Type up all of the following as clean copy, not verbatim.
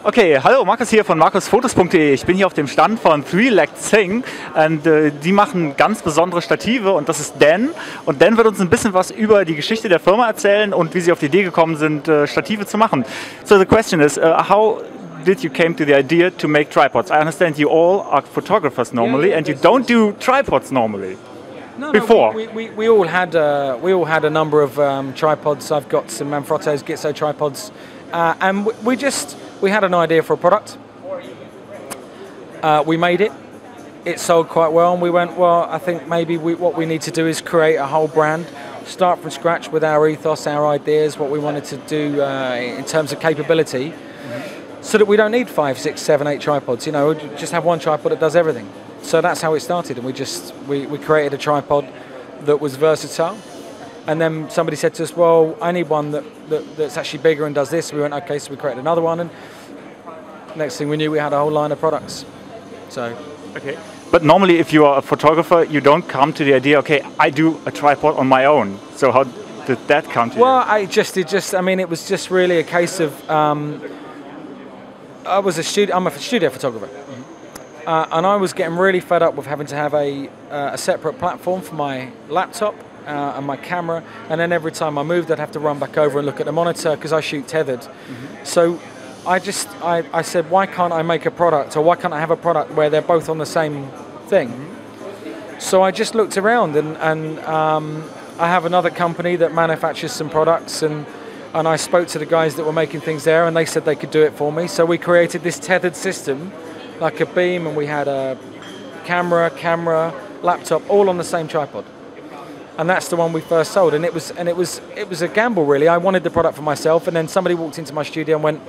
Okay, hallo, Markus hier von markusfotos.de. Ich bin hier auf dem Stand von Three Leg Thing und die machen ganz besondere Stative und das ist Dan. Und Dan wird uns ein bisschen was über die Geschichte der Firma erzählen und wie sie auf die Idee gekommen sind, Stative zu machen. So the question is, how did you came to the idea to make tripods? I understand you all are photographers normally, and you don't do tripods normally. No, before. We all had a number of tripods. I've got some Manfrotto's Gitzo tripods, and we had an idea for a product. We made it. It sold quite well, and we went, well, I think maybe what we need to do is create a whole brand, start from scratch with our ethos, our ideas, what we wanted to do in terms of capability, so that we don't need 5, 6, 7, 8 tripods. You know, just have one tripod that does everything. So that's how it started, and we created a tripod that was versatile. And then somebody said to us, well, I need one that's actually bigger and does this. We went, okay, so we created another one, and next thing we knew, we had a whole line of products. So, okay. But normally, if you are a photographer, you don't come to the idea, okay, I do a tripod on my own. So how did that come to you? Well, I mean, it was just really a case of, I'm a studio photographer. And I was getting really fed up with having to have a separate platform for my laptop and my camera, and then every time I moved I'd have to run back over and look at the monitor because I shoot tethered. So I said, why can't I make a product, or why can't I have a product where they're both on the same thing? So I just looked around, and I have another company that manufactures some products, and I spoke to the guys that were making things there, and they said they could do it for me. So we created this tethered system, like a beam, and we had a camera, laptop, all on the same tripod. And that's the one we first sold, and it was a gamble, really. I wanted the product for myself, and then somebody walked into my studio and went,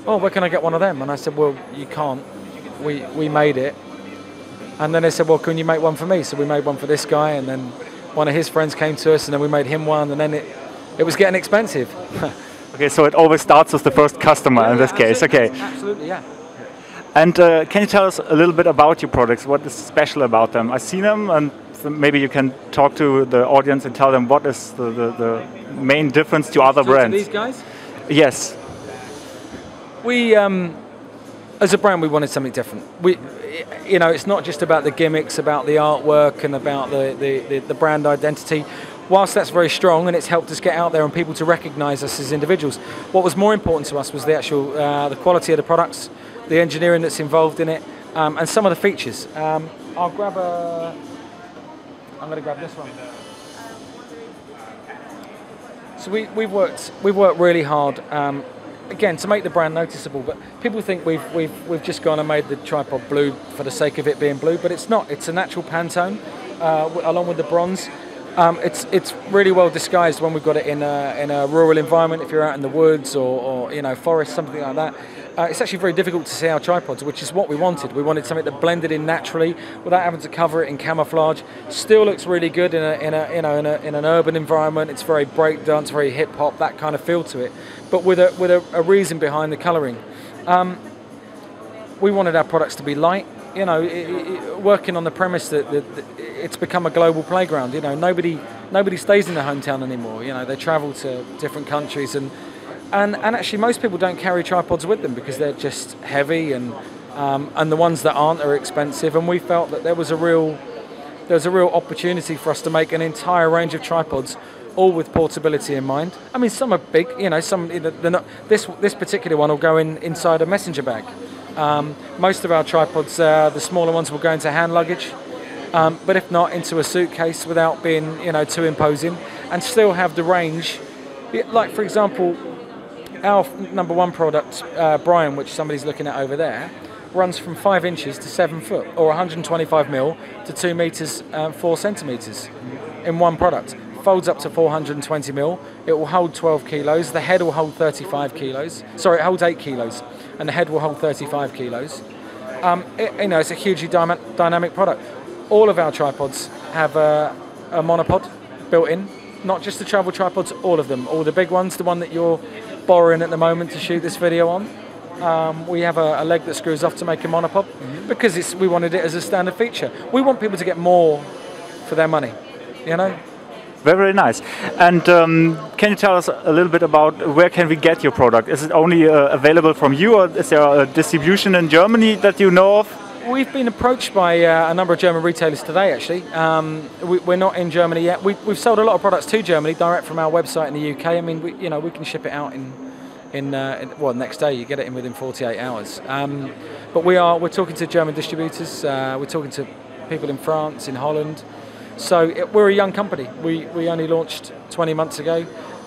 oh, where can I get one of them? And I said, well, you can't. We made it. And then they said, well, can you make one for me? So we made one for this guy, and then one of his friends came to us, and then we made him one, and then it was getting expensive. Okay, so it always starts with the first customer in this case. Okay. Absolutely, yeah. And can you tell us a little bit about your products? What is special about them? I've seen them, and maybe you can talk to the audience and tell them what is the main difference to other brands. These guys? Yes. We, as a brand, we wanted something different. You know, it's not just about the gimmicks, about the artwork, and about the brand identity. Whilst that's very strong and it's helped us get out there and people to recognise us as individuals, what was more important to us was the actual the quality of the products, the engineering that's involved in it, and some of the features. I'm going to grab this one. So we've worked really hard, again, to make the brand noticeable. But people think we've just gone and made the tripod blue for the sake of it being blue, but it's not. It's a natural Pantone, along with the bronze. It's really well disguised when we've got it in a rural environment. If you're out in the woods or you know, forest, something like that, it's actually very difficult to see our tripods, which is what we wanted. We wanted something that blended in naturally without having to cover it in camouflage. Still looks really good in an urban environment. It's very breakdance, very hip hop, that kind of feel to it, but with a reason behind the colouring. We wanted our products to be light. You know, working on the premise that it's become a global playground. You know, nobody stays in their hometown anymore. You know, they travel to different countries, and actually most people don't carry tripods with them because they're just heavy, and the ones that aren't are expensive. And we felt that there was a real opportunity for us to make an entire range of tripods, all with portability in mind. I mean, some are big. You know, some they're not. This particular one will go inside a messenger bag. Most of our tripods, the smaller ones, will go into hand luggage, but if not, into a suitcase without being, you know, too imposing, and still have the range. Like, for example, our number one product, Brian, which somebody's looking at over there, runs from 5 inches to 7 foot, or 125 mil to 2 meters 4 centimeters in one product. Folds up to 420 mil. It will hold 12 kilos. The head will hold 35 kilos. Sorry, it holds 8 kilos, and the head will hold 35 kilos. You know, it's a hugely dynamic product. All of our tripods have a monopod built in. Not just the travel tripods, all of them. All the big ones, the one that you're borrowing at the moment to shoot this video on. We have a leg that screws off to make a monopod because we wanted it as a standard feature. We want people to get more for their money, you know. Very, very nice. And can you tell us a little bit about where can we get your product? Is it only available from you, or is there a distribution in Germany that you know of? We've been approached by a number of German retailers today, actually. We're not in Germany yet. We've sold a lot of products to Germany direct from our website in the UK. I mean, we can ship it out well, next day. You get it in within 48 hours. But we're talking to German distributors. We're talking to people in France, in Holland. So we're a young company. We only launched 20 months ago.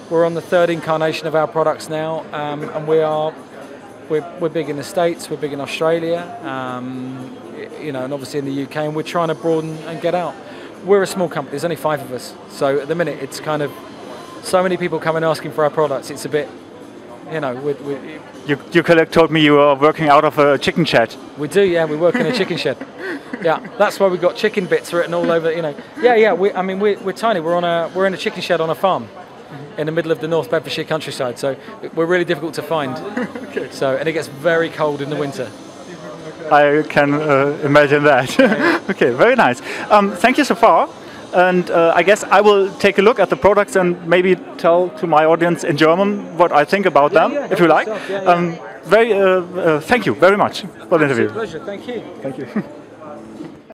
We're on the third incarnation of our products now, and we're big in the States, we're big in Australia, and obviously in the UK, and we're trying to broaden and get out. We're a small company, there's only 5 of us, so at the minute it's kind of, so many people come and asking for our products, it's a bit, Your colleague told me you are working out of a chicken shed. We do, yeah, we work in a chicken shed. Yeah, that's why we've got chicken bits written all over, Yeah, we're tiny, we're in a chicken shed on a farm. In the middle of the North Bedfordshire countryside, so we're really difficult to find. Okay. And it gets very cold in the winter. I can imagine that. Okay, very nice. Thank you so far, and I guess I will take a look at the products and maybe tell to my audience in German what I think about them, if you like. Thank you very much for the interview. It's a pleasure. Thank you. Thank you.